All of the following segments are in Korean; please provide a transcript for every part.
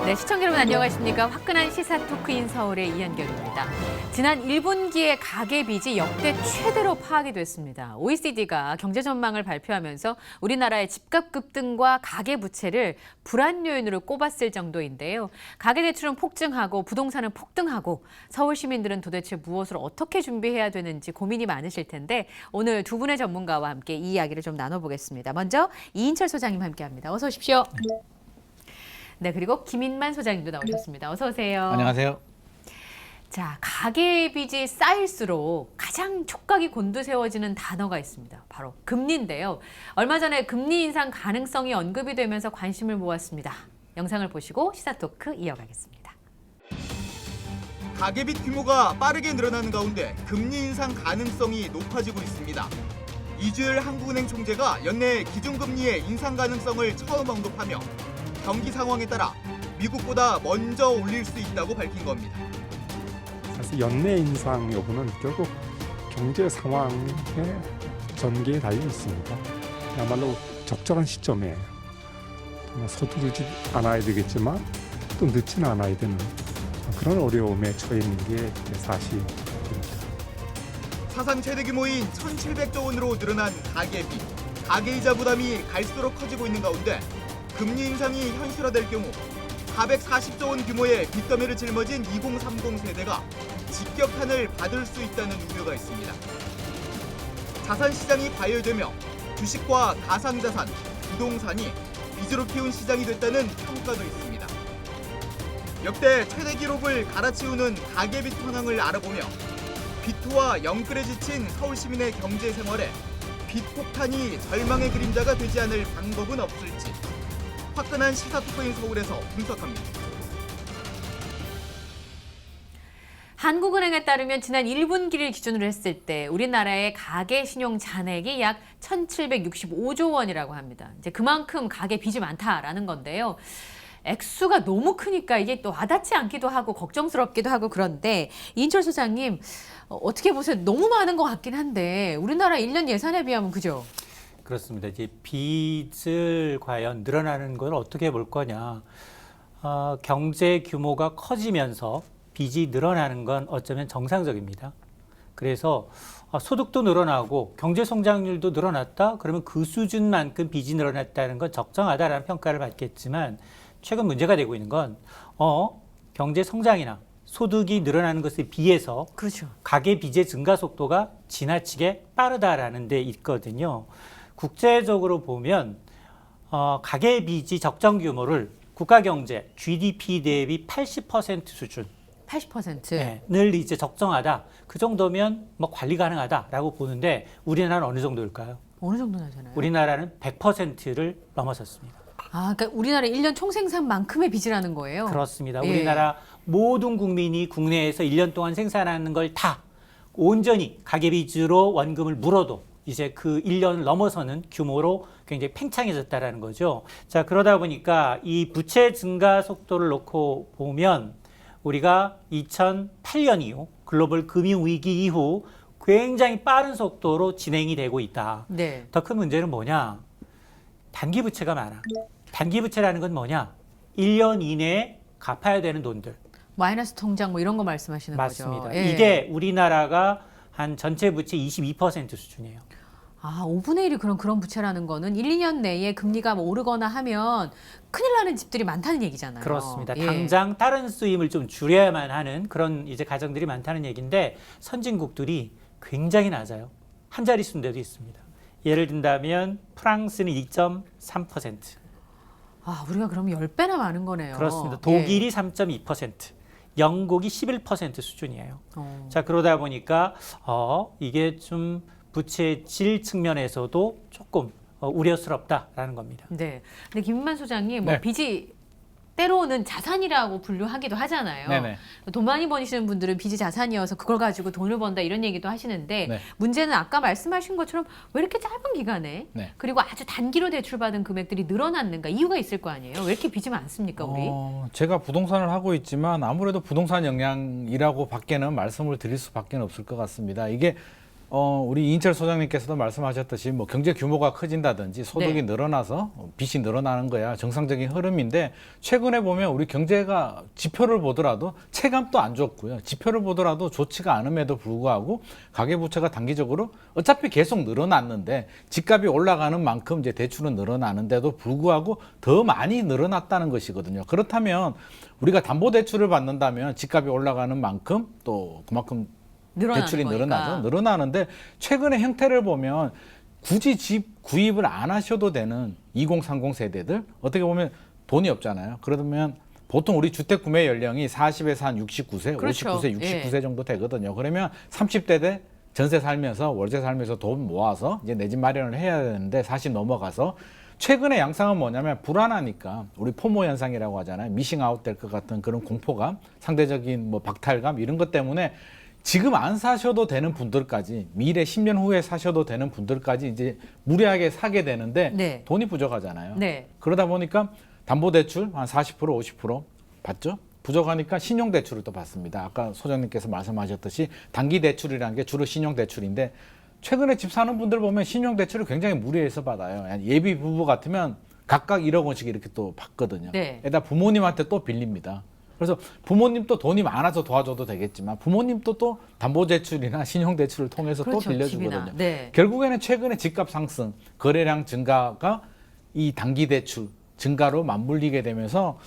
네, 시청자 여러분 안녕하십니까. 화끈한 시사 토크인 서울의 이한결입니다. 지난 1분기의 가계빚이 역대 최대로 파악이 됐습니다. OECD가 경제 전망을 발표하면서 우리나라의 집값 급등과 가계부채를 불안 요인으로 꼽았을 정도인데요. 가계대출은 폭증하고 부동산은 폭등하고 서울 시민들은 도대체 무엇을 어떻게 준비해야 되는지 고민이 많으실 텐데 오늘 두 분의 전문가와 함께 이 이야기를 좀 나눠보겠습니다. 먼저 이인철 소장님 함께합니다. 어서 오십시오. 네, 그리고 김인만 소장님도 나오셨습니다. 어서 오세요. 안녕하세요. 자, 가계빚이 쌓일수록 가장 촉각이 곤두세워지는 단어가 있습니다. 바로 금리인데요. 얼마 전에 금리 인상 가능성이 언급이 되면서 관심을 모았습니다. 영상을 보시고 시사토크 이어가겠습니다. 가계빚 규모가 빠르게 늘어나는 가운데 금리 인상 가능성이 높아지고 있습니다. 이주열 한국은행 총재가 연내 기준금리의 인상 가능성을 처음 언급하며 경기 상황에 따라 미국보다 먼저 올릴 수 있다고 밝힌 겁니다. 사실 연내 인상 여부는 결국 경제 상황의 전개에 달려 있습니다. 그야말로 적절한 시점에 서두르지 않아야 되겠지만 또 늦지는 않아야 되는 그런 어려움에 처해 있는 게 사실입니다. 사상 최대 규모인 1,700조 원으로 늘어난 가계빚, 가계이자 부담이 갈수록 커지고 있는 가운데 금리 인상이 현실화될 경우 440조 원 규모의 빚더미를 짊어진 2030 세대가 직격탄을 받을 수 있다는 우려가 있습니다. 자산 시장이 과열되며 주식과 가상자산, 부동산이 빚으로 키운 시장이 됐다는 평가도 있습니다. 역대 최대 기록을 갈아치우는 가계빚 현황을 알아보며 빚토와 영끌에 지친 서울 시민의 경제 생활에 빚 폭탄이 절망의 그림자가 되지 않을 방법은 없을지 화끈한 시사 토크인 서울에서 분석합니다. 한국은행에 따르면 지난 1분기를 기준으로 했을 때 우리나라의 가계 신용 잔액이 약 1,765조 원이라고 합니다. 이제 그만큼 가계 빚이 많다라는 건데요. 액수가 너무 크니까 이게 또 와닿지 않기도 하고 걱정스럽기도 하고 그런데 이인철 소장님 어떻게 보세요? 너무 많은 것 같긴 한데 우리나라 1년 예산에 비하면 그죠? 그렇습니다. 이제 빚을 과연 늘어나는 걸 어떻게 볼 거냐. 경제 규모가 커지면서 빚이 늘어나는 건 어쩌면 정상적입니다. 그래서 소득도 늘어나고 경제 성장률도 늘어났다? 그러면 그 수준만큼 빚이 늘어났다는 건 적정하다라는 평가를 받겠지만 최근 문제가 되고 있는 건 경제 성장이나 소득이 늘어나는 것에 비해서 그렇죠. 가계 빚의 증가 속도가 지나치게 빠르다라는 데 있거든요. 국제적으로 보면 가계 빚이 적정 규모를 국가 경제 GDP 대비 80% 수준 80%를 이제 적정하다. 그 정도면 뭐 관리 가능하다라고 보는데 우리나라는 어느 정도일까요? 어느 정도 나잖아요? 우리나라는 100%를 넘어섰습니다. 아, 그러니까 우리나라 1년 총생산만큼의 빚이라는 거예요? 그렇습니다. 예. 우리나라 모든 국민이 국내에서 1년 동안 생산하는 걸 다 온전히 가계빚으로 원금을 물어도 이제 그 1년을 넘어서는 규모로 굉장히 팽창해졌다라는 거죠. 자, 그러다 보니까 이 부채 증가 속도를 놓고 보면 우리가 2008년 이후 글로벌 금융위기 이후 굉장히 빠른 속도로 진행이 되고 있다. 네. 더 큰 문제는 뭐냐? 단기 부채가 많아. 단기 부채라는 건 뭐냐? 1년 이내에 갚아야 되는 돈들. 마이너스 통장 뭐 이런 거 말씀하시는 맞습니다. 거죠? 예. 이게 우리나라가 한 전체 부채 22% 수준이에요. 아, 5분의 1이 그런 부채라는 거는 1, 2년 내에 금리가 뭐 오르거나 하면 큰일 나는 집들이 많다는 얘기잖아요. 그렇습니다. 예. 당장 다른 쓰임을 좀 줄여야만 하는 그런 이제 가정들이 많다는 얘기인데 선진국들이 굉장히 낮아요. 한 자릿수인데도 있습니다. 예를 든다면 프랑스는 2.3%. 아, 우리가 그러면 10배나 많은 거네요. 그렇습니다. 독일이 3.2%. 영국이 11% 수준이에요. 자, 그러다 보니까 이게 좀 부채 질 측면에서도 조금 우려스럽다라는 겁니다. 네. 근데 김만 소장님, 뭐 네. 빚이 때로는 자산이라고 분류하기도 하잖아요. 네네. 돈 많이 버시는 분들은 빚이 자산이어서 그걸 가지고 돈을 번다 이런 얘기도 하시는데 네. 문제는 아까 말씀하신 것처럼 왜 이렇게 짧은 기간에 네. 그리고 아주 단기로 대출받은 금액들이 늘어났는가 이유가 있을 거 아니에요. 왜 이렇게 빚이 많습니까 우리? 제가 부동산을 하고 있지만 아무래도 부동산 영향이라고 밖에는 말씀을 드릴 수밖에 없을 것 같습니다. 이게 우리 이인철 소장님께서도 말씀하셨듯이 뭐 경제 규모가 커진다든지 소득이 네. 늘어나서 빚이 늘어나는 거야 정상적인 흐름인데 최근에 보면 우리 경제가 지표를 보더라도 체감도 안 좋고요. 지표를 보더라도 좋지가 않음에도 불구하고 가계부채가 단기적으로 어차피 계속 늘어났는데 집값이 올라가는 만큼 이제 대출은 늘어나는데도 불구하고 더 많이 늘어났다는 것이거든요. 그렇다면 우리가 담보대출을 받는다면 집값이 올라가는 만큼 또 그만큼 늘어나는 대출이 거니까. 늘어나죠. 늘어나는데 최근의 형태를 보면 굳이 집 구입을 안 하셔도 되는 2030 세대들 어떻게 보면 돈이 없잖아요. 그러면 보통 우리 주택 구매 연령이 40에서 한 69세, 그렇죠. 59세, 69세 예. 정도 되거든요. 그러면 30대 때 전세 살면서 월세 살면서 돈 모아서 이제 내 집 마련을 해야 되는데 40 넘어가서 최근의 양상은 뭐냐면 불안하니까 우리 포모 현상이라고 하잖아요. 미싱 아웃 될 것 같은 그런 공포감, 상대적인 뭐 박탈감 이런 것 때문에 지금 안 사셔도 되는 분들까지 미래 10년 후에 사셔도 되는 분들까지 이제 무리하게 사게 되는데 네. 돈이 부족하잖아요. 네. 그러다 보니까 담보대출 한 40% 50% 받죠. 부족하니까 신용대출을 또 받습니다. 아까 소장님께서 말씀하셨듯이 단기대출이라는 게 주로 신용대출인데 최근에 집 사는 분들 보면 신용대출을 굉장히 무리해서 받아요. 예비 부부 같으면 각각 1억 원씩 이렇게 또 받거든요. 네. 게다가 부모님한테 또 빌립니다. 그래서 부모님도 돈이 많아서 도와줘도 되겠지만 부모님도 또 담보대출이나 신용대출을 통해서 그렇죠. 또 빌려주거든요. 집이나. 네. 결국에는 최근에 집값 상승, 거래량 증가가 이 단기대출 증가로 맞물리게 되면서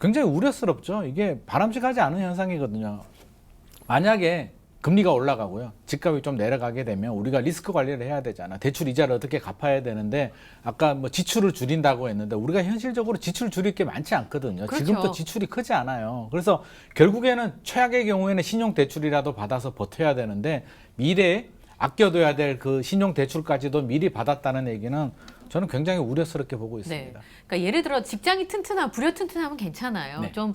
굉장히 우려스럽죠. 이게 바람직하지 않은 현상이거든요. 만약에 금리가 올라가고요. 집값이 좀 내려가게 되면 우리가 리스크 관리를 해야 되잖아. 대출 이자를 어떻게 갚아야 되는데 아까 뭐 지출을 줄인다고 했는데 우리가 현실적으로 지출 줄일 게 많지 않거든요. 그렇죠. 지금도 지출이 크지 않아요. 그래서 결국에는 최악의 경우에는 신용대출이라도 받아서 버텨야 되는데 미래에 아껴둬야 될 그 신용대출까지도 미리 받았다는 얘기는 저는 굉장히 우려스럽게 보고 있습니다. 네. 그러니까 예를 들어 직장이 튼튼하고 부려 튼튼하면 괜찮아요. 네. 좀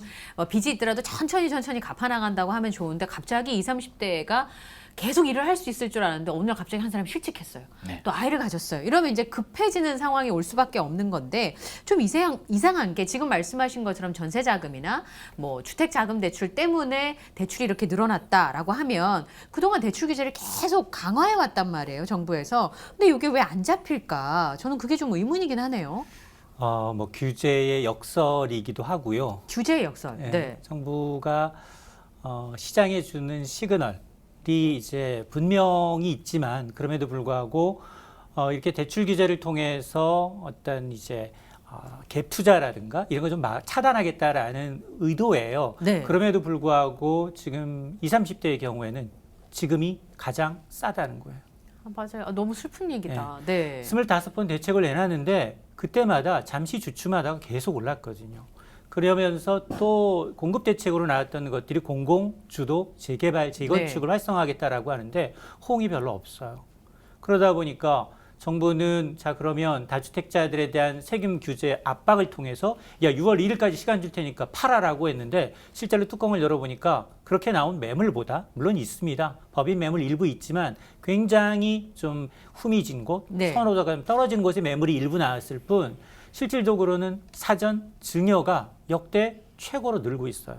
빚이 있더라도 천천히 갚아나간다고 하면 좋은데 갑자기 20, 30대가 계속 일을 할 수 있을 줄 알았는데 어느 날 갑자기 한 사람이 실직했어요. 네. 또 아이를 가졌어요. 이러면 이제 급해지는 상황이 올 수밖에 없는 건데 좀 이상한 게 지금 말씀하신 것처럼 전세 자금이나 뭐 주택 자금 대출 때문에 대출이 이렇게 늘어났다라고 하면 그동안 대출 규제를 계속 강화해 왔단 말이에요, 정부에서. 근데 이게 왜 안 잡힐까? 저는 그게 좀 의문이긴 하네요. 뭐 규제의 역설이기도 하고요. 규제의 역설. 예, 네. 정부가 시장에 주는 시그널이 이제 분명히 있지만 그럼에도 불구하고 이렇게 대출 규제를 통해서 어떤 이제 갭 투자라든가 이런 거 좀 차단하겠다라는 의도예요. 네. 그럼에도 불구하고 지금 20, 30대의 경우에는 지금이 가장 싸다는 거예요. 맞아요. 너무 슬픈 얘기다. 네. 25번 대책을 내놨는데 그때마다 잠시 주춤하다가 계속 올랐거든요. 그러면서 또 공급 대책으로 나왔던 것들이 공공주도 재개발, 재건축을 활성화하겠다라고 하는데 호응이 별로 없어요. 그러다 보니까 정부는 자 그러면 다주택자들에 대한 세금 규제 압박을 통해서 야 6월 1일까지 시간 줄 테니까 팔아라고 했는데 실제로 뚜껑을 열어보니까 그렇게 나온 매물보다 물론 있습니다. 법인 매물 일부 있지만 굉장히 좀 후미진 곳, 네. 선호도가 떨어지는 곳에 매물이 일부 나왔을 뿐 실질적으로는 사전 증여가 역대 최고로 늘고 있어요.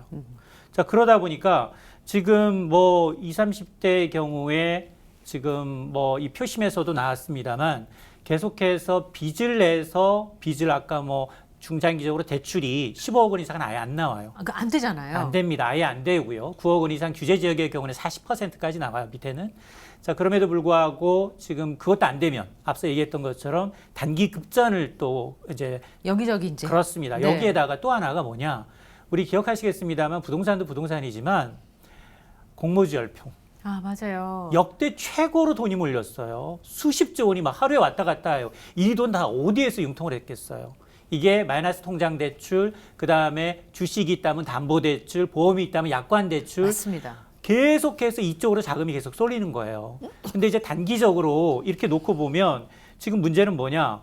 자 그러다 보니까 지금 뭐 20, 30대의 경우에 지금 뭐 이 표심에서도 나왔습니다만 계속해서 빚을 내서 빚을 아까 뭐 중장기적으로 대출이 15억 원 이상은 아예 안 나와요. 안 되잖아요. 안 됩니다. 아예 안 되고요. 9억 원 이상 규제 지역의 경우는 40%까지 나와요. 밑에는. 자 그럼에도 불구하고 지금 그것도 안 되면 앞서 얘기했던 것처럼 단기 급전을 또 이제 여기저기 이제. 그렇습니다. 네. 여기에다가 또 하나가 뭐냐. 우리 기억하시겠습니다만 부동산도 부동산이지만 공모주열풍. 아 맞아요. 역대 최고로 돈이 몰렸어요. 수십조 원이 막 하루에 왔다 갔다 해요. 이 돈 다 어디에서 융통을 했겠어요. 이게 마이너스 통장 대출, 그다음에 주식이 있다면 담보 대출, 보험이 있다면 약관 대출. 맞습니다. 계속해서 이쪽으로 자금이 계속 쏠리는 거예요. 근데 이제 단기적으로 이렇게 놓고 보면 지금 문제는 뭐냐?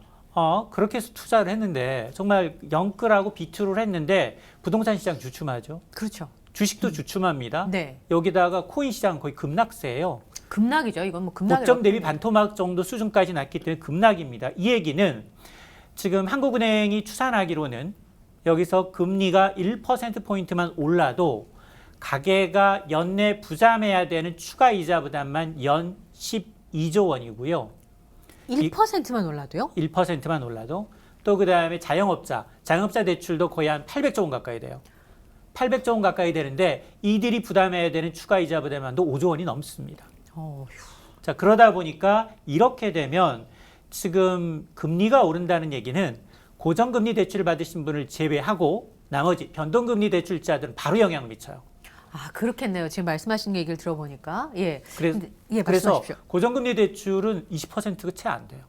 그렇게 해서 투자를 했는데 정말 영끌하고 비투를 했는데 부동산 시장 주춤하죠. 그렇죠. 주식도 주춤합니다. 네. 여기다가 코인 시장 거의 급락세예요. 급락이죠. 이건 뭐 급락. 고점 대비 반토막 정도 수준까지 났기 때문에 급락입니다. 이 얘기는 지금 한국은행이 추산하기로는 여기서 금리가 1%포인트만 올라도 가계가 연내 부담해야 되는 추가 이자 부담만 연 12조 원이고요. 1%만 올라도요? 1%만 올라도 또 그다음에 자영업자 대출도 거의 한 800조 원 가까이 돼요. 800조 원 가까이 되는데 이들이 부담해야 되는 추가 이자 부담만도 5조 원이 넘습니다. 자, 그러다 보니까 이렇게 되면 지금 금리가 오른다는 얘기는 고정금리 대출을 받으신 분을 제외하고 나머지 변동금리 대출자들은 바로 영향을 미쳐요. 아, 그렇겠네요. 지금 말씀하신 얘기를 들어보니까. 예. 그래서, 예, 그래서 말씀하십시오. 고정금리 대출은 20%가 채 안 돼요.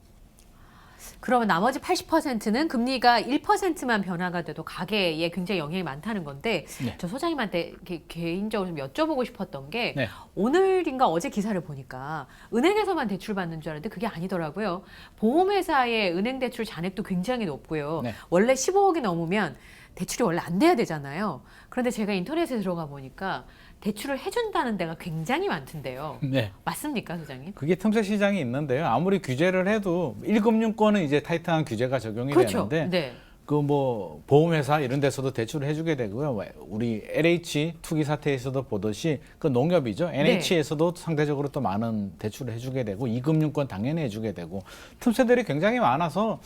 그러면 나머지 80%는 금리가 1%만 변화가 돼도 가계에 굉장히 영향이 많다는 건데 네. 저 소장님한테 이렇게 개인적으로 좀 여쭤보고 싶었던 게 네. 오늘인가 어제 기사를 보니까 은행에서만 대출 받는 줄 알았는데 그게 아니더라고요. 보험회사의 은행 대출 잔액도 굉장히 높고요. 네. 원래 15억이 넘으면 대출이 원래 안 돼야 되잖아요. 그런데 제가 인터넷에 들어가 보니까 대출을 해준다는 데가 굉장히 많던데요. 네. 맞습니까, 소장님? 그게 틈새 시장이 있는데요. 아무리 규제를 해도 1금융권은 이제 타이트한 규제가 적용이 그렇죠. 되는데 네. 그 뭐 보험회사 이런 데서도 대출을 해주게 되고요. 우리 LH 투기 사태에서도 보듯이 그 농협이죠. NH에서도 상대적으로 또 많은 대출을 해주게 되고 2금융권 당연히 해주게 되고 틈새들이 굉장히 많아서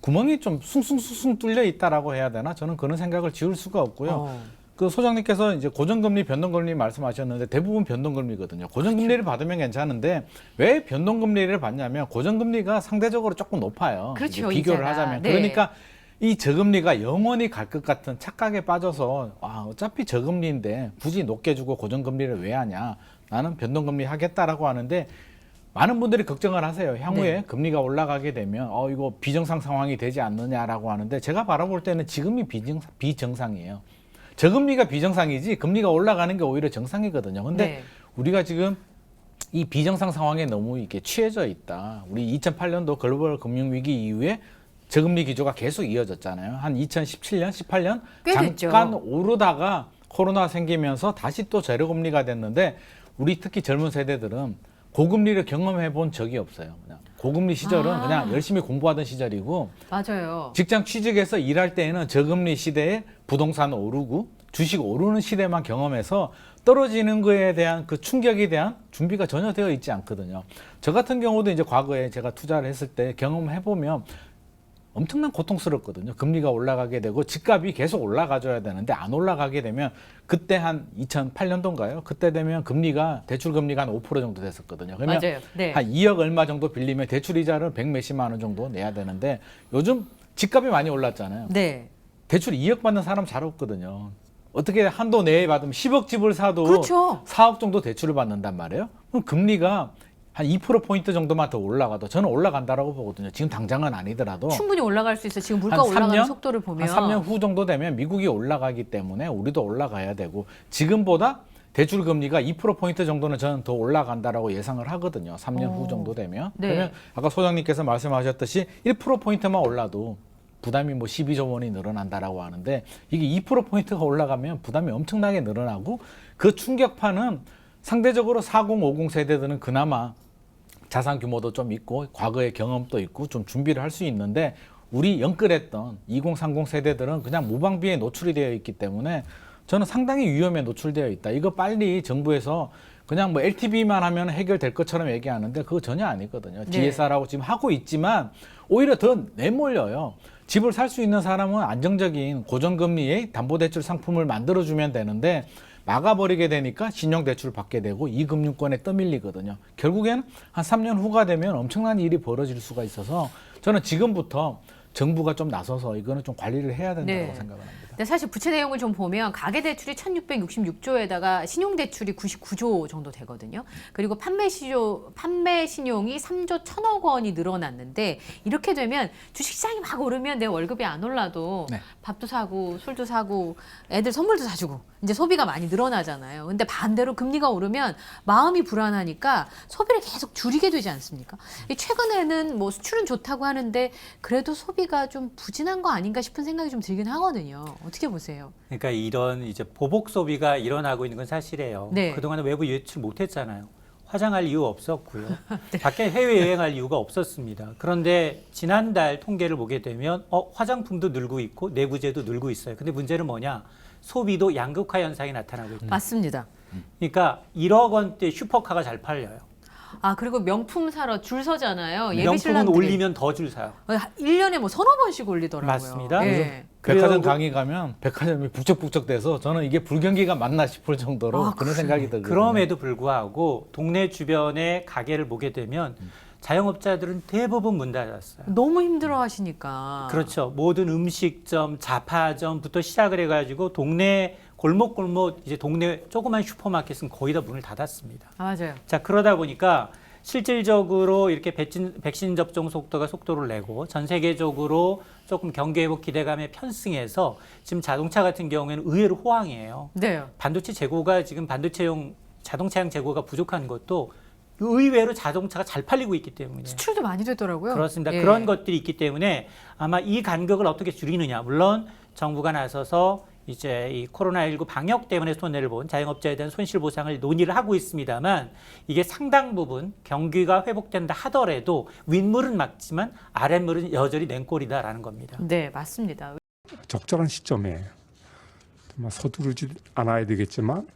구멍이 좀 숭숭숭숭 뚫려 있다라고 해야 되나? 저는 그런 생각을 지울 수가 없고요. 그 소장님께서 이제 고정금리, 변동금리 말씀하셨는데 대부분 변동금리거든요. 고정금리를 받으면 괜찮은데 왜 변동금리를 받냐면 고정금리가 상대적으로 조금 높아요. 그렇죠, 비교를 이자가. 하자면. 네. 그러니까 이 저금리가 영원히 갈 것 같은 착각에 빠져서 어차피 저금리인데 굳이 높게 주고 고정금리를 왜 하냐. 나는 변동금리 하겠다라고 하는데 많은 분들이 걱정을 하세요. 향후에 네. 금리가 올라가게 되면 이거 비정상 상황이 되지 않느냐라고 하는데 제가 바라볼 때는 지금이 비정상이에요. 저금리가 비정상이지 금리가 올라가는 게 오히려 정상이거든요. 근데 네. 우리가 지금 이 비정상 상황에 너무 이렇게 취해져 있다. 우리 2008년도 글로벌 금융위기 이후에 저금리 기조가 계속 이어졌잖아요. 한 2017년, 18년 꽤 됐죠. 잠깐 오르다가 코로나 생기면서 다시 또 제로금리가 됐는데 우리 특히 젊은 세대들은 고금리를 경험해 본 적이 없어요. 그냥 고금리 시절은 그냥 열심히 공부하던 시절이고 맞아요. 직장 취직해서 일할 때에는 저금리 시대에 부동산 오르고 주식 오르는 시대만 경험해서 떨어지는 거에 대한 그 충격에 대한 준비가 전혀 되어 있지 않거든요. 저 같은 경우도 이제 과거에 제가 투자를 했을 때 경험해 보면 엄청난 고통스럽거든요. 금리가 올라가게 되고 집값이 계속 올라가줘야 되는데 안 올라가게 되면 그때 한 2008년도인가요? 그때 되면 금리가 대출 금리가 한 5% 정도 됐었거든요. 그러면 맞아요. 네. 한 2억 얼마 정도 빌리면 대출 이자를 100 몇십만 원 정도 내야 되는데 요즘 집값이 많이 올랐잖아요. 네. 대출 2억 받는 사람 잘 없거든요. 어떻게 한도 내에 받으면 10억 집을 사도 그렇죠. 4억 정도 대출을 받는단 말이에요. 그럼 금리가 한 2%포인트 정도만 더 올라가도 저는 올라간다라고 보거든요. 지금 당장은 아니더라도. 충분히 올라갈 수 있어요. 지금 물가 한 올라가는 3년? 속도를 보면. 한 3년 후 정도 되면 미국이 올라가기 때문에 우리도 올라가야 되고 지금보다 대출 금리가 2%포인트 정도는 저는 더 올라간다라고 예상을 하거든요. 3년 후 정도 되면. 네. 그러면 아까 소장님께서 말씀하셨듯이 1%포인트만 올라도 부담이 뭐 12조 원이 늘어난다라고 하는데 이게 2%포인트가 올라가면 부담이 엄청나게 늘어나고 그 충격파는 상대적으로 40, 50 세대들은 그나마 자산 규모도 좀 있고 과거의 경험도 있고 좀 준비를 할 수 있는데 우리 영끌했던 20, 30 세대들은 그냥 무방비에 노출이 되어 있기 때문에 저는 상당히 위험에 노출되어 있다. 이거 빨리 정부에서 그냥 뭐 LTV만 하면 해결될 것처럼 얘기하는데 그거 전혀 아니거든요. 네. DSR하고 지금 하고 있지만 오히려 더 내몰려요. 집을 살 수 있는 사람은 안정적인 고정금리의 담보대출 상품을 만들어주면 되는데 막아버리게 되니까 신용대출을 받게 되고 이 금융권에 떠밀리거든요. 결국에는 한 3년 후가 되면 엄청난 일이 벌어질 수가 있어서 저는 지금부터 정부가 좀 나서서 이거는 좀 관리를 해야 된다고 네. 생각을 합니다. 근데 사실 부채 내용을 좀 보면 가계대출이 1666조에다가 신용대출이 99조 정도 되거든요. 그리고 판매 신용이 3조 1000억 원이 늘어났는데 이렇게 되면 주식시장이 막 오르면 내 월급이 안 올라도 네. 밥도 사고 술도 사고 애들 선물도 사주고 이제 소비가 많이 늘어나잖아요. 근데 반대로 금리가 오르면 마음이 불안하니까 소비를 계속 줄이게 되지 않습니까? 최근에는 뭐 수출은 좋다고 하는데 그래도 소비가 좀 부진한 거 아닌가 싶은 생각이 좀 들긴 하거든요. 어떻게 보세요? 그러니까 이런 이제 보복 소비가 일어나고 있는 건 사실이에요. 네. 그동안에 외부 유출 못했잖아요. 화장할 이유 없었고요. 밖에 해외여행할 이유가 없었습니다. 그런데 지난달 통계를 보게 되면 화장품도 늘고 있고 내구재도 늘고 있어요. 근데 문제는 뭐냐? 소비도 양극화 현상이 나타나고 있다. 맞습니다. 그러니까 1억 원대 슈퍼카가 잘 팔려요. 아, 그리고 명품 사러 줄 서잖아요. 예비 명품은 신랑들이. 올리면 더 줄 사요. 1년에 뭐 서너 번씩 올리더라고요. 맞습니다. 예. 백화점 그리고- 강의 가면 백화점이 북적북적돼서 저는 이게 불경기가 맞나 싶을 정도로 아, 그런 생각이 들거든요. 그럼에도 불구하고 동네 주변에 가게를 보게 되면 자영업자들은 대부분 문 닫았어요. 너무 힘들어 하시니까. 그렇죠. 모든 음식점, 잡화점부터 시작을 해가지고 동네 골목골목 이제 동네 조그만 슈퍼마켓은 거의 다 문을 닫았습니다. 아, 맞아요. 자, 그러다 보니까 실질적으로 이렇게 백신 접종 속도가 속도를 내고 전 세계적으로 조금 경기 회복 기대감에 편승해서 지금 자동차 같은 경우에는 의외로 호황이에요. 네. 반도체 재고가 지금 반도체용 자동차용 재고가 부족한 것도 의외로 자동차가 잘 팔리고 있기 때문에 수출도 많이 되더라고요. 그렇습니다. 예. 그런 것들이 있기 때문에 아마 이 간격을 어떻게 줄이느냐. 물론 정부가 나서서 이제 이 코로나19 방역 때문에 손해를 본 자영업자에 대한 손실 보상을 논의를 하고 있습니다만 이게 상당 부분 경기가 회복된다 하더라도 윗물은 막지만 아랫물은 여전히 냉골이다라는 겁니다. 네, 맞습니다. 적절한 시점에 정말 서두르지 않아야 되겠지만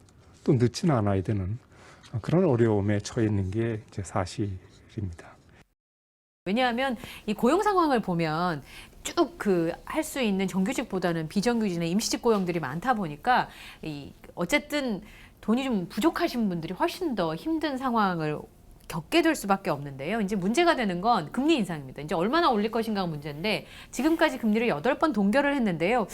또 늦지는 않아야 되는 그런 어려움에 처해 있는 게 이제 사실입니다. 왜냐하면 이 고용 상황을 보면 쭉 그 할 수 있는 정규직보다는 비정규직이나 임시직 고용들이 많다 보니까 이 어쨌든 돈이 좀 부족하신 분들이 훨씬 더 힘든 상황을 겪게 될 수밖에 없는데요. 이제 문제가 되는 건 금리 인상입니다. 이제 얼마나 올릴 것인가가 문제인데 지금까지 금리를 8번 동결을 했는데요.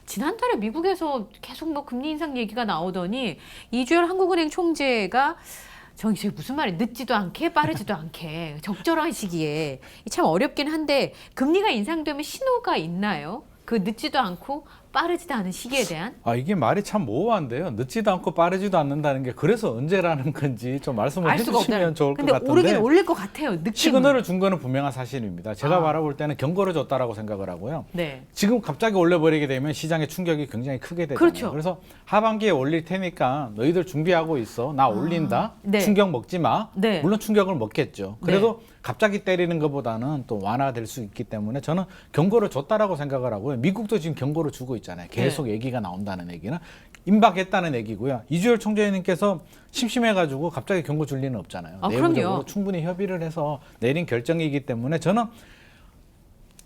지난달에 미국에서 계속 뭐 금리 인상 얘기가 나오더니 이주열 한국은행 총재가 저게 무슨 말이 늦지도 않게 빠르지도 않게 적절한 시기에 참 어렵긴 한데 금리가 인상되면 신호가 있나요? 그 늦지도 않고 빠르지도 않은 시기에 대한? 아, 이게 말이 참 모호한데요. 늦지도 않고 빠르지도 않는다는 게 그래서 언제라는 건지 좀 말씀을 알 수가 해주시면 없다는. 좋을 것 근데 같은데. 오르긴 올릴 것 같아요. 느낌은. 시그널을 준 거는 분명한 사실입니다. 제가 아. 바라볼 때는 경고를 줬다라고 생각을 하고요. 네. 지금 갑자기 올려버리게 되면 시장의 충격이 굉장히 크게 되잖아요. 그렇죠. 그래서 하반기에 올릴 테니까 너희들 준비하고 있어. 나 올린다. 네. 충격 먹지 마. 네. 물론 충격을 먹겠죠. 그래도 갑자기 때리는 것보다는 또 완화될 수 있기 때문에 저는 경고를 줬다라고 생각을 하고요. 미국도 지금 경고를 주고 있잖아요. 계속 얘기가 나온다는 얘기는 임박했다는 얘기고요. 이주열 총재님께서 심심해가지고 갑자기 경고 줄 리는 없잖아요. 아, 내부적으로 그럼요. 충분히 협의를 해서 내린 결정이기 때문에 저는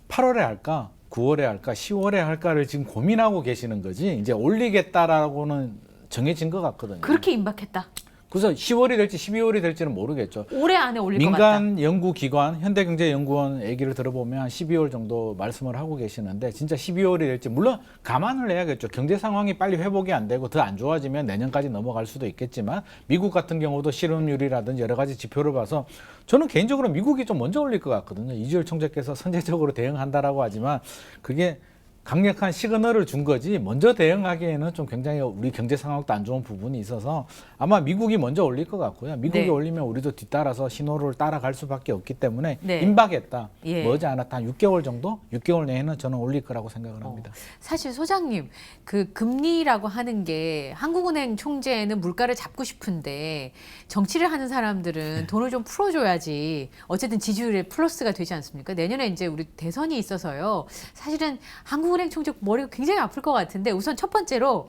8월에 할까, 9월에 할까, 10월에 할까를 지금 고민하고 계시는 거지. 이제 올리겠다라고는 정해진 것 같거든요. 그렇게 임박했다. 그래서 10월이 될지 12월이 될지는 모르겠죠. 올해 안에 올릴 것 같다. 민간 연구기관 현대경제연구원 얘기를 들어보면 한 12월 정도 말씀을 하고 계시는데 진짜 12월이 될지 물론 감안을 해야겠죠. 경제 상황이 빨리 회복이 안 되고 더 안 좋아지면 내년까지 넘어갈 수도 있겠지만 미국 같은 경우도 실업률이라든지 여러 가지 지표를 봐서 저는 개인적으로 미국이 좀 먼저 올릴 것 같거든요. 이주열 총재께서 선제적으로 대응한다라고 하지만 그게 강력한 시그널을 준 거지 먼저 대응하기에는 좀 굉장히 우리 경제 상황도 안 좋은 부분이 있어서 아마 미국이 먼저 올릴 것 같고요. 미국이 네. 올리면 우리도 뒤따라서 신호를 따라갈 수밖에 없기 때문에 네. 임박했다. 예. 머지않았다 한 6개월 정도? 6개월 내에는 저는 올릴 거라고 생각을 합니다. 사실 소장님, 그 금리라고 하는 게 한국은행 총재는 물가를 잡고 싶은데 정치를 하는 사람들은 돈을 좀 풀어줘야지 어쨌든 지지율에 플러스가 되지 않습니까? 내년에 이제 우리 대선이 있어서요. 사실은 한국은행 총재 머리가 굉장히 아플 것 같은데 우선 첫 번째로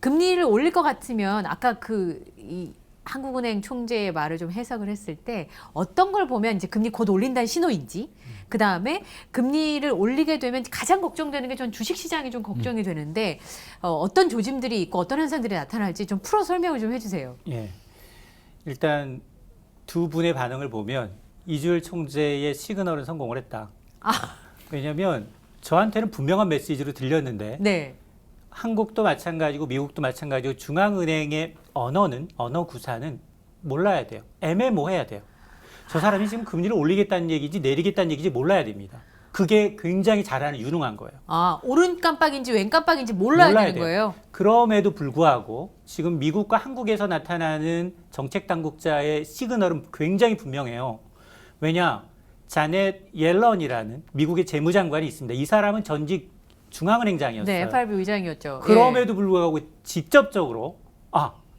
금리를 올릴 것 같으면 아까 이 한국은행 총재의 말을 좀 해석을 했을 때 어떤 걸 보면 이제 금리 곧 올린다는 신호인지 그 다음에 금리를 올리게 되면 가장 걱정되는 게 전 주식시장이 좀 걱정이 되는데 어떤 조짐들이 있고 어떤 현상들이 나타날지 좀 풀어 설명을 좀 해주세요. 예. 일단 두 분의 반응을 보면 이주열 총재의 시그널은 성공을 했다. 왜냐하면 저한테는 분명한 메시지로 들렸는데 네. 한국도 마찬가지고 미국도 마찬가지고 중앙은행의 언어 구사는 몰라야 돼요. 애매모호해야 돼요. 저 사람이 지금 금리를 올리겠다는 얘기지 내리겠다는 얘기지 몰라야 됩니다. 그게 굉장히 잘하는 유능한 거예요. 아, 오른 깜빡인지 왼 깜빡인지 몰라야 되는 돼요. 거예요. 그럼에도 불구하고 지금 미국과 한국에서 나타나는 정책 당국자의 시그널은 굉장히 분명해요. 왜냐? 자넷 옐런이라는 미국의 재무장관이 있습니다. 이 사람은 전직 중앙은행장이었어요. 네, FRB 의장이었죠. 그럼에도 불구하고 직접적으로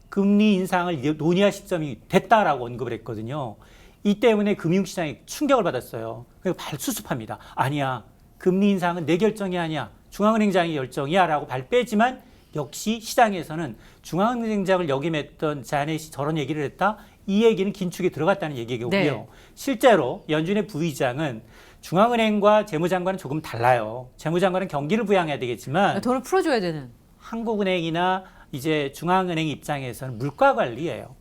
금리 인상을 논의할 시점이 됐다라고 언급을 했거든요. 이 때문에 금융시장이 충격을 받았어요. 그래서 발수습합니다. 아니야, 금리 인상은 내 결정이 아니야. 중앙은행장의 결정이야 라고 발빼지만 역시 시장에서는 중앙은행장을 역임했던 자넷이 저런 얘기를 했다? 이 얘기는 긴축에 들어갔다는 얘기고요. 네. 실제로 연준의 부의장은 중앙은행과 재무장관은 조금 달라요. 재무장관은 경기를 부양해야 되겠지만 돈을 풀어줘야 되는. 한국은행이나 이제 중앙은행 입장에서는 물가 관리예요.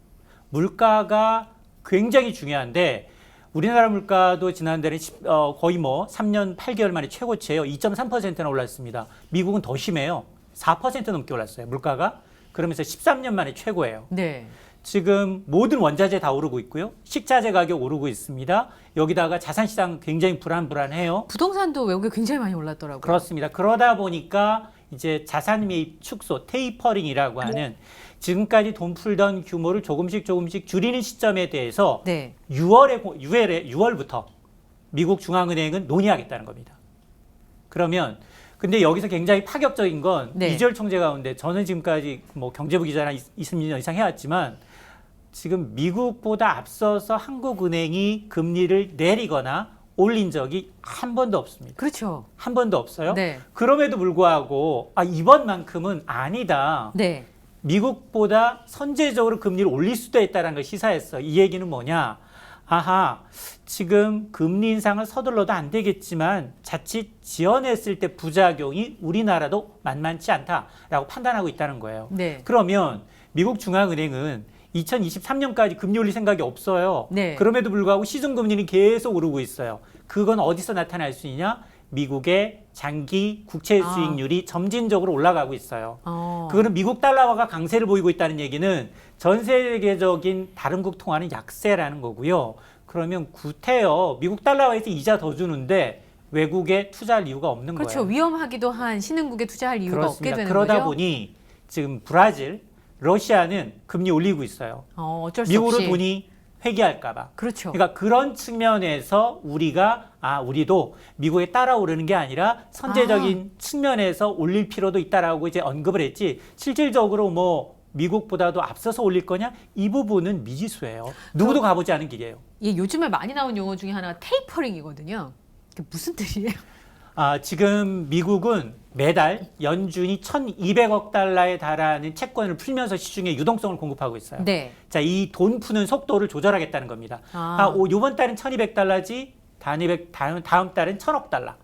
물가가 굉장히 중요한데 우리나라 물가도 지난달에 거의 뭐 3년 8개월 만에 최고치예요. 2.3%나 올랐습니다. 미국은 더 심해요. 4% 넘게 올랐어요. 물가가. 그러면서 13년 만에 최고예요. 네. 지금 모든 원자재 다 오르고 있고요. 식자재 가격 오르고 있습니다. 여기다가 자산시장 굉장히 불안해요. 부동산도 외국에 굉장히 많이 올랐더라고요. 그렇습니다. 그러다 보니까 이제 자산 매입 축소, 테이퍼링이라고 하는 지금까지 돈 풀던 규모를 조금씩 줄이는 시점에 대해서 네. 6월부터 미국 중앙은행은 논의하겠다는 겁니다. 그러면 근데 여기서 굉장히 파격적인 건 네. 이재열 총재 가운데 저는 지금까지 뭐 경제부 기자나 20년 이상 해왔지만 지금 미국보다 앞서서 한국은행이 금리를 내리거나 올린 적이 한 번도 없습니다. 그렇죠. 한 번도 없어요. 네. 그럼에도 불구하고 이번만큼은 아니다. 네. 미국보다 선제적으로 금리를 올릴 수도 있다는 걸 시사했어. 이 얘기는 뭐냐? 지금 금리 인상을 서둘러도 안 되겠지만 자칫 지연했을 때 부작용이 우리나라도 만만치 않다라고 판단하고 있다는 거예요. 네. 그러면 미국 중앙은행은 2023년까지 금리 올릴 생각이 없어요. 네. 그럼에도 불구하고 시중금리는 계속 오르고 있어요. 그건 어디서 나타날 수 있냐? 미국의 장기 국채 수익률이 점진적으로 올라가고 있어요. 그거는 미국 달러화가 강세를 보이고 있다는 얘기는 전 세계적인 다른국 통화는 약세라는 거고요. 그러면 구태여 미국 달러화에서 이자 더 주는데 외국에 투자할 이유가 없는 그렇죠. 거예요. 위험하기도 한 신흥국에 투자할 이유가 그렇습니다. 없게 되는 그러다 거죠. 보니 지금 브라질, 러시아는 금리 올리고 있어요. 어쩔 수 미국으로 없이. 돈이 회귀할까봐. 그렇죠. 그러니까 그런 측면에서 우리도 미국에 따라오르는 게 아니라 선제적인 측면에서 올릴 필요도 있다라고 이제 언급을 했지. 실질적으로 뭐 미국보다도 앞서서 올릴 거냐? 이 부분은 미지수예요. 누구도 가보지 않은 길이에요. 예, 요즘에 많이 나온 용어 중에 하나가 테이퍼링이거든요. 그게 무슨 뜻이에요? 지금 미국은 매달 연준이 1,200억 달러에 달하는 채권을 풀면서 시중에 유동성을 공급하고 있어요. 네. 자, 이 돈 푸는 속도를 조절하겠다는 겁니다. 이번 달은 1,200달러지, 다음 달은 1,000억 달러.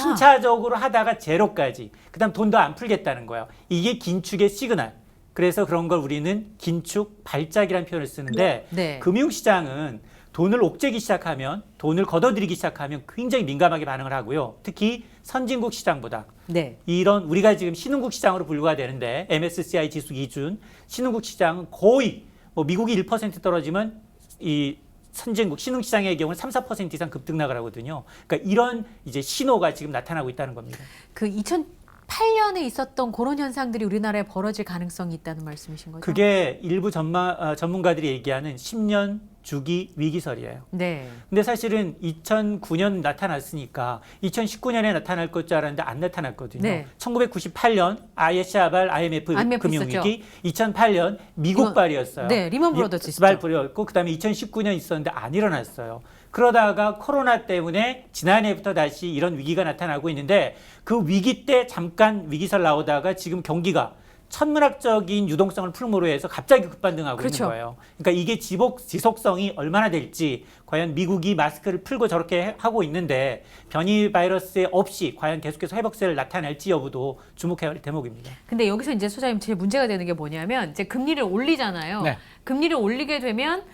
순차적으로 하다가 제로까지. 그다음 돈도 안 풀겠다는 거예요. 이게 긴축의 시그널. 그래서 그런 걸 우리는 긴축 발작이라는 표현을 쓰는데 네. 금융시장은 돈을 옥죄기 시작하면, 돈을 걷어들이기 시작하면 굉장히 민감하게 반응을 하고요. 특히 선진국 시장보다. 네. 이런 우리가 지금 신흥국 시장으로 분류가 되는데 MSCI 지수 기준 신흥국 시장은 거의 뭐 미국이 1% 떨어지면 이 선진국 신흥 시장의 경우는 3, 4% 이상 급등 나가거든요. 그러니까 이런 이제 신호가 지금 나타나고 있다는 겁니다. 그 2008년에 있었던 그런 현상들이 우리나라에 벌어질 가능성이 있다는 말씀이신 거죠? 그게 일부 전문가들이 얘기하는 10년 주기 위기설이에요. 네. 근데 사실은 2009년 나타났으니까 2019년에 나타날 것 줄 알았는데 안 나타났거든요. 네. 1998년 ISR, IMF 금융위기, 2008년 미국발이었어요. 네, 리먼 브러더스 스발이었고 그다음에 2019년 있었는데 안 일어났어요. 그러다가 코로나 때문에 지난해부터 다시 이런 위기가 나타나고 있는데 그 위기 때 잠깐 위기설 나오다가 지금 경기가 천문학적인 유동성을 풀므로 해서 갑자기 급반등하고 그렇죠. 있는 거예요. 그러니까 이게 지속성이 얼마나 될지 과연 미국이 마스크를 풀고 저렇게 하고 있는데 변이 바이러스에 없이 과연 계속해서 회복세를 나타낼지 여부도 주목해야 할 대목입니다. 근데 여기서 이제 소장님 제일 문제가 되는 게 뭐냐면 이제 금리를 올리잖아요. 네. 금리를 올리게 되면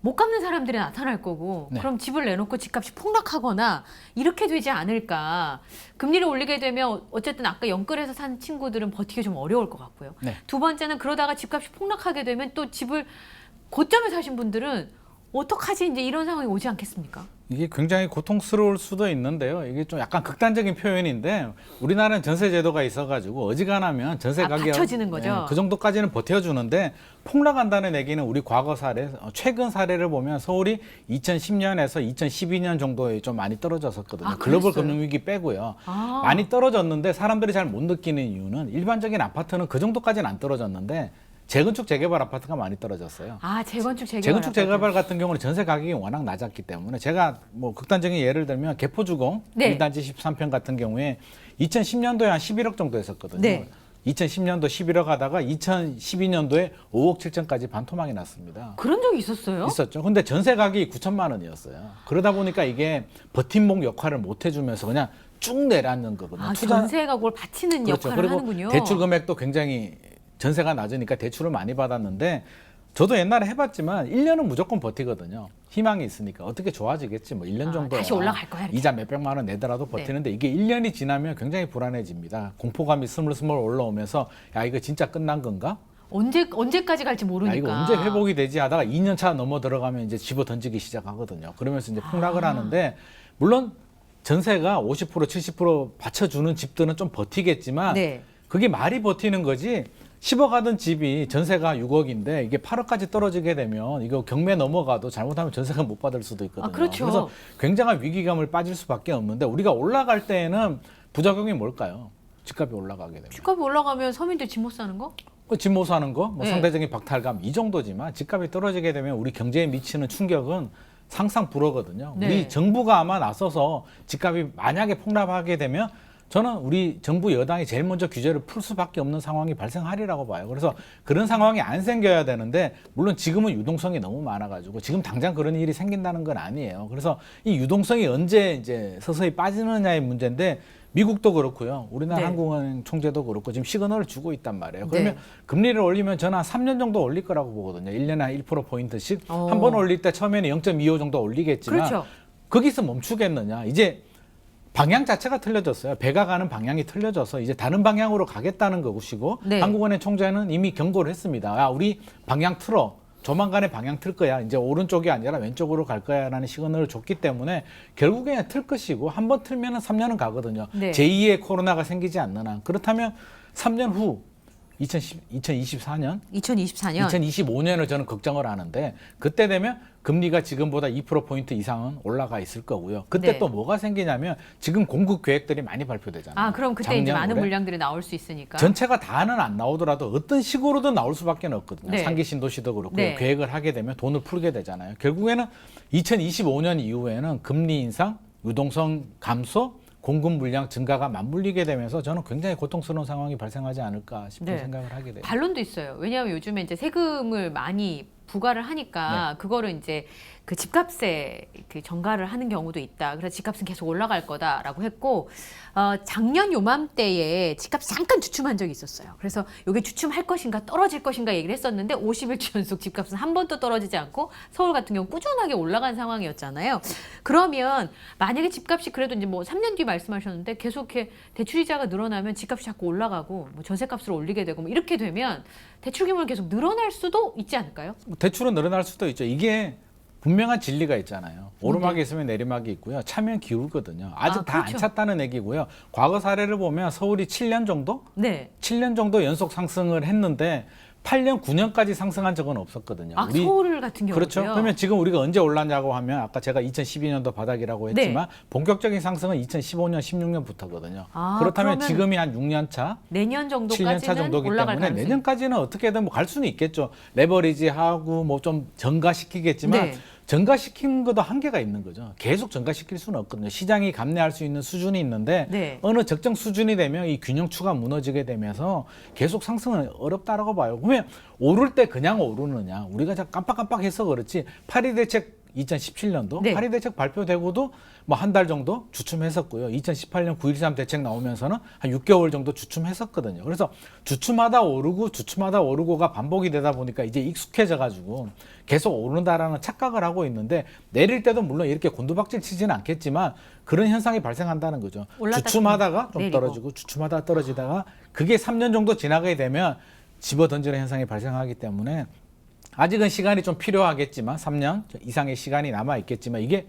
못 갚는 사람들이 나타날 거고 네. 그럼 집을 내놓고 집값이 폭락하거나 이렇게 되지 않을까. 금리를 올리게 되면 어쨌든 아까 영끌해서 산 친구들은 버티기 좀 어려울 것 같고요. 네. 두 번째는 그러다가 집값이 폭락하게 되면 또 집을 고점에 사신 분들은 어떡하지 이제 이런 상황이 오지 않겠습니까? 이게 굉장히 고통스러울 수도 있는데요. 이게 좀 약간 극단적인 표현인데 우리나라는 전세 제도가 있어가지고 어지간하면 전세 가격 받쳐지는 거죠. 그 정도까지는 버텨주는데 폭락한다는 얘기는 우리 과거 사례, 최근 사례를 보면 서울이 2010년에서 2012년 정도에 좀 많이 떨어졌었거든요. 글로벌 그랬어요? 금융위기 빼고요. 많이 떨어졌는데 사람들이 잘 못 느끼는 이유는 일반적인 아파트는 그 정도까지는 안 떨어졌는데 재건축 재개발 아파트가 많이 떨어졌어요. 재건축 재개발 같은 경우는 전세 가격이 워낙 낮았기 때문에 제가 뭐 극단적인 예를 들면 개포주공 네. 1단지 13평 같은 경우에 2010년도에 한 11억 정도 했었거든요. 네. 2010년도 11억 하다가 2012년도에 5억 7천까지 반토막이 났습니다. 그런 적이 있었어요? 있었죠. 근데 전세 가격이 9천만 원이었어요. 그러다 보니까 이게 버팀목 역할을 못 해주면서 그냥 쭉 내려앉는 거거든요. 아, 전세가 그걸 바치는 그렇죠. 역할을 그리고 하는군요. 대출 금액도 굉장히 전세가 낮으니까 대출을 많이 받았는데 저도 옛날에 해봤지만 1년은 무조건 버티거든요. 희망이 있으니까 어떻게 좋아지겠지 뭐 1년 정도 다시 올라갈 거야, 이렇게. 이자 몇백만 원 내더라도 버티는데 이게 1년이 지나면 굉장히 불안해집니다. 공포감이 스물스물 올라오면서 야 이거 진짜 끝난 건가? 언제까지 갈지 모르니까. 야, 이거 언제 회복이 되지 하다가 2년 차 넘어 들어가면 이제 집어 던지기 시작하거든요. 그러면서 이제 폭락을 하는데 물론 전세가 50% 70% 받쳐주는 집들은 좀 버티겠지만 네. 그게 말이 버티는 거지. 10억 하던 집이 전세가 6억인데 이게 8억까지 떨어지게 되면 이거 경매 넘어가도 잘못하면 전세가 못 받을 수도 있거든요. 아, 그렇죠. 그래서 굉장한 위기감을 빠질 수밖에 없는데 우리가 올라갈 때에는 부작용이 뭘까요? 집값이 올라가게 됩니다. 집값이 올라가면 서민들 집 못 사는 거? 집 못 사는 거, 뭐 네. 상대적인 박탈감 이 정도지만 집값이 떨어지게 되면 우리 경제에 미치는 충격은 상상 불허거든요. 네. 우리 정부가 아마 나서서 집값이 만약에 폭락하게 되면 저는 우리 정부 여당이 제일 먼저 규제를 풀 수밖에 없는 상황이 발생하리라고 봐요. 그래서 그런 상황이 안 생겨야 되는데 물론 지금은 유동성이 너무 많아가지고 지금 당장 그런 일이 생긴다는 건 아니에요. 그래서 이 유동성이 언제 이제 서서히 빠지느냐의 문제인데 미국도 그렇고요. 우리나라 네. 한국은행 총재도 그렇고 지금 시그널을 주고 있단 말이에요. 그러면 네. 금리를 올리면 저는 한 3년 정도 올릴 거라고 보거든요. 1년에 한 1%포인트씩. 어. 한 번 올릴 때 처음에는 0.25 정도 올리겠지만 그렇죠. 거기서 멈추겠느냐. 이제 방향 자체가 틀려졌어요. 배가 가는 방향이 틀려져서 이제 다른 방향으로 가겠다는 것이고 네. 한국은행 총재는 이미 경고를 했습니다. 야, 우리 방향 틀어. 조만간에 방향 틀 거야. 이제 오른쪽이 아니라 왼쪽으로 갈 거야라는 시그널을 줬기 때문에 결국에는 틀 것이고 한 번 틀면은 3년은 가거든요. 네. 제2의 코로나가 생기지 않는 한. 그렇다면 3년 후 2024년 2024년. 2025년을 저는 걱정을 하는데 그때 되면 금리가 지금보다 2%포인트 이상은 올라가 있을 거고요. 그때 네. 또 뭐가 생기냐면 지금 공급 계획들이 많이 발표되잖아요. 아, 그럼 그때 이제 작년, 많은 올해. 물량들이 나올 수 있으니까. 전체가 다는 안 나오더라도 어떤 식으로든 나올 수밖에 없거든요. 네. 상기 신도시도 그렇고 네. 계획을 하게 되면 돈을 풀게 되잖아요. 결국에는 2025년 이후에는 금리 인상, 유동성 감소, 공급 물량 증가가 맞물리게 되면서 저는 굉장히 고통스러운 상황이 발생하지 않을까 싶은 네. 생각을 하게 돼요. 반론도 있어요. 왜냐하면 요즘에 이제 세금을 많이 부과를 하니까 네. 그거를 이제 그 집값에 그 전가를 하는 경우도 있다. 그래서 집값은 계속 올라갈 거다라고 했고 작년 요맘때에 집값이 잠깐 주춤한 적이 있었어요. 그래서 이게 주춤할 것인가 떨어질 것인가 얘기를 했었는데 50일째 연속 집값은 한 번도 떨어지지 않고 서울 같은 경우 꾸준하게 올라간 상황이었잖아요. 그러면 만약에 집값이 그래도 이제 뭐 3년 뒤 말씀하셨는데 계속 이렇게 대출이자가 늘어나면 집값이 자꾸 올라가고 뭐 전세값을 올리게 되고 뭐 이렇게 되면 대출 규모를 계속 늘어날 수도 있지 않을까요? 대출은 늘어날 수도 있죠. 이게 분명한 진리가 있잖아요. 오르막이 있으면 내리막이 있고요. 차면 기울거든요. 아직 아, 다 안 그렇죠. 찼다는 얘기고요. 과거 사례를 보면 서울이 7년 정도? 네. 7년 정도 연속 상승을 했는데 8년, 9년까지 상승한 적은 없었거든요. 아, 서울 같은 경우요. 그렇죠. 그러면 지금 우리가 언제 올랐냐고 하면 아까 제가 2012년도 바닥이라고 했지만 본격적인 상승은 2015년, 16년부터거든요. 아, 그렇다면 그러면 지금이 한 6년 차, 내년 7년 정도까지는 차 정도기 올라갈 때문에 가능성이 내년까지는 어떻게든 뭐 갈 수는 있겠죠. 레버리지하고 뭐 좀 증가시키겠지만 네. 증가시키는 것도 한계가 있는 거죠. 계속 증가시킬 수는 없거든요. 시장이 감내할 수 있는 수준이 있는데 네. 어느 적정 수준이 되면 이 균형추가 무너지게 되면서 계속 상승은 어렵다라고 봐요. 그러면 오를 때 그냥 오르느냐. 우리가 자 깜빡깜빡해서 그렇지 파리 대책 2017년도 네. 파리 대책 발표되고도 뭐 한 달 정도 주춤했었고요. 2018년 9.13 대책 나오면서는 한 6개월 정도 주춤했었거든요. 그래서 주춤하다 오르고가 반복이 되다 보니까 이제 익숙해져 가지고 계속 오른다라는 착각을 하고 있는데 내릴 때도 물론 이렇게 곤두박질 치지는 않겠지만 그런 현상이 발생한다는 거죠. 올랐다가 주춤하다가 좀 내리고. 떨어지고 주춤하다 떨어지다가 그게 3년 정도 지나게 되면 집어 던지는 현상이 발생하기 때문에 아직은 시간이 좀 필요하겠지만 3년 이상의 시간이 남아 있겠지만 이게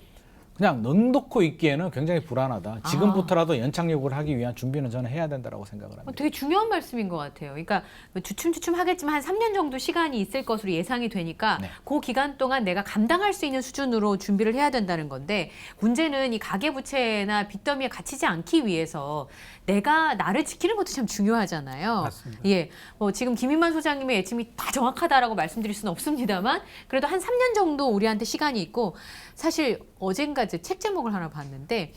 그냥 넉놓고 있기에는 굉장히 불안하다. 지금부터라도 연착륙을 하기 위한 준비는 저는 해야 된다고 생각을 합니다. 되게 중요한 말씀인 것 같아요. 그러니까 주춤주춤 하겠지만 한 3년 정도 시간이 있을 것으로 예상이 되니까 네. 그 기간 동안 내가 감당할 수 있는 수준으로 준비를 해야 된다는 건데 문제는 이 가계부채나 빚더미에 갇히지 않기 위해서 내가 나를 지키는 것도 참 중요하잖아요. 맞습니다. 예, 뭐 지금 김인만 소장님의 예측이 다 정확하다라고 말씀드릴 수는 없습니다만 그래도 한 3년 정도 우리한테 시간이 있고 사실 어젠가 책 제목을 하나 봤는데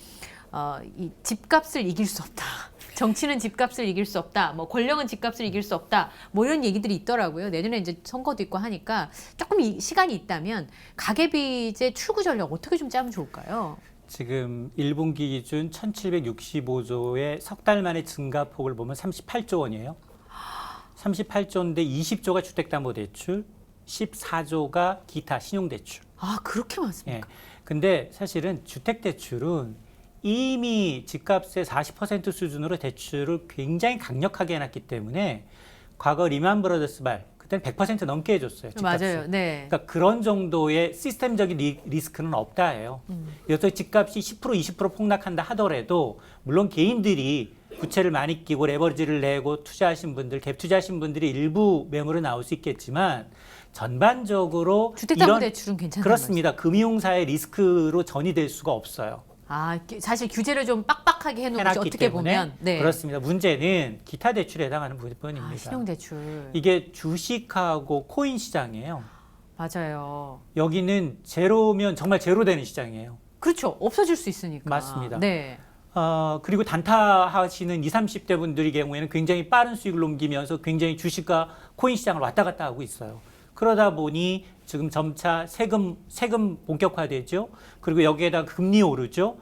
이 집값을 이길 수 없다. 정치는 집값을 이길 수 없다. 뭐 권력은 집값을 이길 수 없다. 뭐 이런 얘기들이 있더라고요. 내년에 이제 선거도 있고 하니까 조금 시간이 있다면 가계빚의 출구 전략 어떻게 좀 짜면 좋을까요? 지금 1분기 기준 1,765조의 석 달 만의 증가폭을 보면 38조 원이에요. 38조인데 20조가 주택담보대출, 14조가 기타 신용대출. 아, 그렇게 예. 많습니까? 근데 사실은 주택대출은 이미 집값의 40% 수준으로 대출을 굉장히 강력하게 해놨기 때문에 과거 리만 브러더스 말 그때는 100% 넘게 해줬어요. 집값을. 맞아요. 네. 그러니까 그런 정도의 시스템적인 리스크는 없다예요. 여기서 집값이 10% 20% 폭락한다 하더라도 물론 개인들이 부채를 많이 끼고 레버리지를 내고 투자하신 분들, 갭 투자하신 분들이 일부 매물은 나올 수 있겠지만 전반적으로 주택담보대출은 괜찮다는 그렇습니다. 금융사의 리스크로 전이될 수가 없어요. 아, 사실 규제를 좀 빡빡하게 해놓은 거죠. 해놨기 어떻게 때문에 보면. 네. 그렇습니다. 문제는 기타 대출에 해당하는 부분입니다. 아, 신용대출. 이게 주식하고 코인 시장이에요. 맞아요. 여기는 제로면 정말 제로 되는 시장이에요. 그렇죠. 없어질 수 있으니까. 맞습니다. 네. 그리고 단타 하시는 20, 30대 분들의 경우에는 굉장히 빠른 수익을 넘기면서 굉장히 주식과 코인 시장을 왔다 갔다 하고 있어요. 그러다 보니 지금 점차 세금 본격화되죠. 그리고 여기에다 금리 오르죠.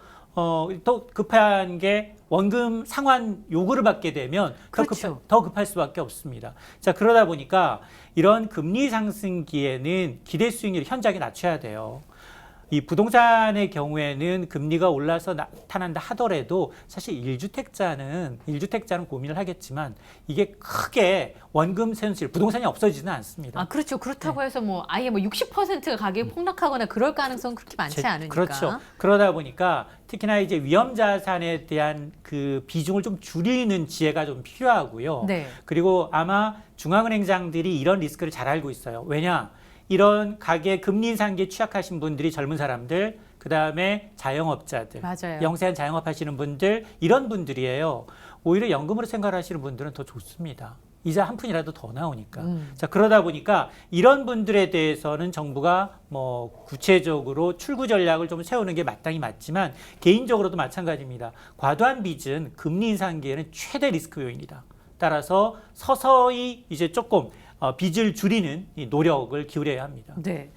또 급한 게 원금 상환 요구를 받게 되면 그렇죠. 더 급할 수밖에 없습니다. 자, 그러다 보니까 이런 금리 상승기에는 기대 수익률을 현저하게 낮춰야 돼요. 이 부동산의 경우에는 금리가 올라서 나타난다 하더라도 사실 1주택자는 고민을 하겠지만 이게 크게 원금 손실, 부동산이 없어지지는 않습니다. 아, 그렇죠. 그렇다고 해서 뭐 아예 뭐 60%가 가격이 폭락하거나 그럴 가능성은 그렇게 많지 않으니까. 그렇죠. 그러다 보니까 특히나 이제 위험 자산에 대한 그 비중을 좀 줄이는 지혜가 좀 필요하고요. 네. 그리고 아마 중앙은행장들이 이런 리스크를 잘 알고 있어요. 왜냐? 이런 가계 금리 인상기에 취약하신 분들이 젊은 사람들, 그다음에 자영업자들, 맞아요. 영세한 자영업 하시는 분들, 이런 분들이에요. 오히려 연금으로 생활하시는 분들은 더 좋습니다. 이자 한 푼이라도 더 나오니까. 자, 그러다 보니까 이런 분들에 대해서는 정부가 뭐 구체적으로 출구 전략을 좀 세우는 게 마땅히 맞지만 개인적으로도 마찬가지입니다. 과도한 빚은 금리 인상기에는 최대 리스크 요인이다. 따라서 서서히 이제 조금 빚을 줄이는 이 노력을 기울여야 합니다. 네.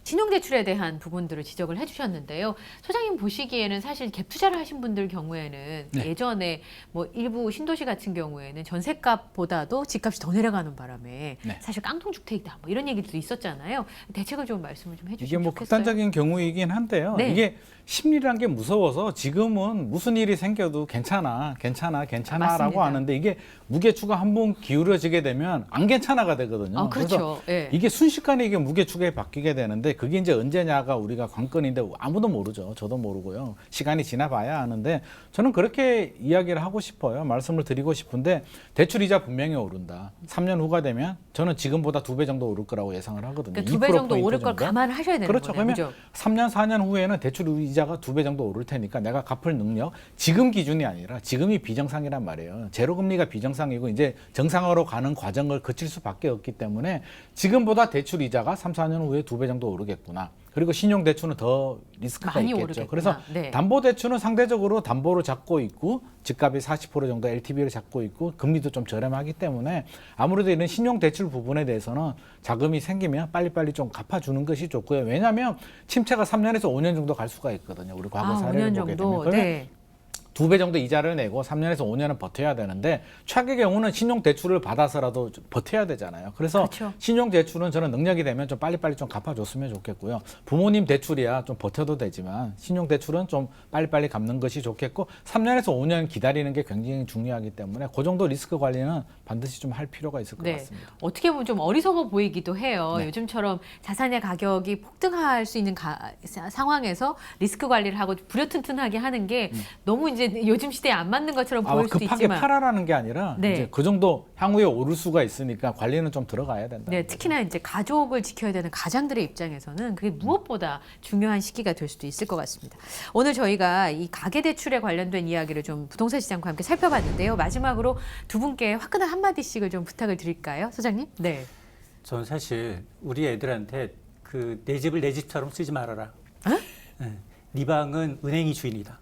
신용대출에 대한 부분들을 지적을 해주셨는데요. 소장님 보시기에는 사실 갭 투자를 하신 분들 경우에는 네. 예전에 뭐 일부 신도시 같은 경우에는 전세값보다도 집값이 더 내려가는 바람에 네. 사실 깡통주택이다 뭐 이런 얘기도 있었잖아요. 대책을 좀 말씀을 좀 이게 해주시면 뭐 좋겠어요. 극단적인 경우이긴 한데요. 네. 이게 심리란 게 무서워서 지금은 무슨 일이 생겨도 괜찮아라고 맞습니다. 하는데 이게 무게추가 한번 기울어지게 되면 안 괜찮아가 되거든요. 아, 그래서 그렇죠. 예. 이게 순식간에 이게 무게추가 바뀌게 되는데 그게 이제 언제냐가 우리가 관건인데 아무도 모르죠. 저도 모르고요. 시간이 지나봐야 아는데 저는 그렇게 이야기를 하고 싶어요. 말씀을 드리고 싶은데 대출 이자 분명히 오른다. 3년 후가 되면 저는 지금보다 2배 정도 오를 거라고 예상을 하거든요. 그러니까 2배 정도 2% 오를 걸 정도? 감안을 하셔야 되는 그렇죠. 거네요. 그러면 그죠? 3년, 4년 후에는 대출 이자가 2배 정도 오를 테니까 내가 갚을 능력, 지금 기준이 아니라 지금이 비정상이란 말이에요. 제로금리가 비정상이고 이제 정상으로 가는 과정을 거칠 수밖에 없기 때문에 지금보다 대출 이자가 3, 4년 후에 2배 정도 오르겠구나. 그리고 신용대출은 더 리스크가 많이 있겠죠. 오르겠구나. 그래서 네. 담보대출은 상대적으로 담보를 잡고 있고 집값이 40% 정도 LTV를 잡고 있고 금리도 좀 저렴하기 때문에 아무래도 이런 신용대출 부분에 대해서는 자금이 생기면 빨리빨리 좀 갚아주는 것이 좋고요. 왜냐하면 침체가 3년에서 5년 정도 갈 수가 있거든요. 우리 과거 사례를 5년 보게 되면. 정도. 그러면 네. 2배 정도 이자를 내고 3년에서 5년은 버텨야 되는데 최악의 경우는 신용대출을 받아서라도 좀 버텨야 되잖아요. 그래서 그렇죠. 신용대출은 저는 능력이 되면 좀 빨리빨리 좀 갚아줬으면 좋겠고요. 부모님 대출이야 좀 버텨도 되지만 신용대출은 좀 빨리빨리 갚는 것이 좋겠고 3년에서 5년 기다리는 게 굉장히 중요하기 때문에 그 정도 리스크 관리는 반드시 좀 할 필요가 있을 것 네. 같습니다. 어떻게 보면 좀 어리석어 보이기도 해요. 네. 요즘처럼 자산의 가격이 폭등할 수 있는 상황에서 리스크 관리를 하고 부려튼튼하게 하는 게 너무 이제 요즘 시대에 안 맞는 것처럼 보일 수도 급하게 있지만 팔아라는 게 아니라 네. 이제 그 정도 향후에 오를 수가 있으니까 관리는 좀 들어가야 된다. 네, 특히나 이제 가족을 지켜야 되는 가장들의 입장에서는 그게 무엇보다 중요한 시기가 될 수도 있을 것 같습니다. 오늘 저희가 이 가계대출에 관련된 이야기를 좀 부동산 시장과 함께 살펴봤는데요. 마지막으로 두 분께 화끈한 한마디씩을 좀 부탁을 드릴까요? 소장님? 네. 저는 사실 우리 애들한테 그 내 집을 내 집처럼 쓰지 말아라. 네 방은 은행이 주인이다.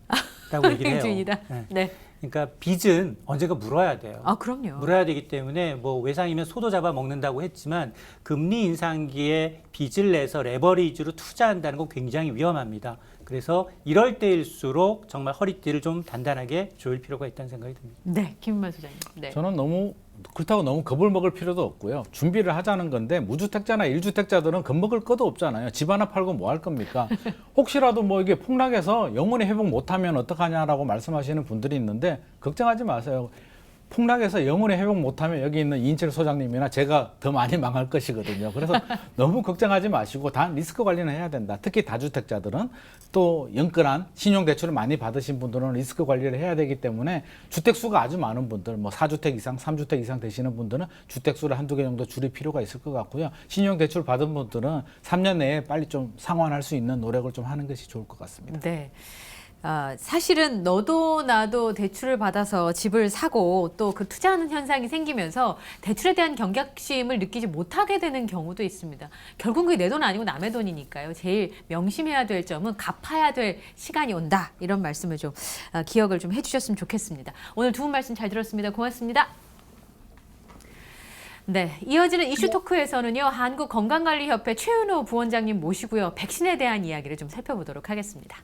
라고 얘기를 해요. 주인이다. 네. 네. 그러니까 빚은 언젠가 물어야 돼요. 아, 그럼요. 물어야 되기 때문에 뭐 외상이면 소도 잡아 먹는다고 했지만 금리 인상기에 빚을 내서 레버리지로 투자한다는 건 굉장히 위험합니다. 그래서 이럴 때일수록 정말 허리띠를 좀 단단하게 조일 필요가 있다는 생각이 듭니다. 네, 김은만 소장님. 네. 저는 그렇다고 너무 겁을 먹을 필요도 없고요. 준비를 하자는 건데 무주택자나 1주택자들은 겁먹을 것도 없잖아요. 집 하나 팔고 뭐 할 겁니까? 혹시라도 뭐 이게 폭락해서 영원히 회복 못하면 어떡하냐라고 말씀하시는 분들이 있는데 걱정하지 마세요. 폭락해서 영원히 회복 못하면 여기 있는 이인철 소장님이나 제가 더 많이 망할 것이거든요. 그래서 너무 걱정하지 마시고 단 리스크 관리는 해야 된다. 특히 다주택자들은 또 연끌한 신용대출을 많이 받으신 분들은 리스크 관리를 해야 되기 때문에 주택수가 아주 많은 분들, 뭐 4주택 이상, 3주택 이상 되시는 분들은 주택수를 한두 개 정도 줄일 필요가 있을 것 같고요. 신용대출 받은 분들은 3년 내에 빨리 좀 상환할 수 있는 노력을 좀 하는 것이 좋을 것 같습니다. 네. 사실은 너도 나도 대출을 받아서 집을 사고 또 그 투자하는 현상이 생기면서 대출에 대한 경각심을 느끼지 못하게 되는 경우도 있습니다. 결국 그게 내 돈 아니고 남의 돈이니까요. 제일 명심해야 될 점은 갚아야 될 시간이 온다. 이런 말씀을 좀 기억을 좀 해주셨으면 좋겠습니다. 오늘 두 분 말씀 잘 들었습니다. 고맙습니다. 네, 이어지는 이슈 토크에서는요. 한국건강관리협회 최은호 부원장님 모시고요. 백신에 대한 이야기를 좀 살펴보도록 하겠습니다.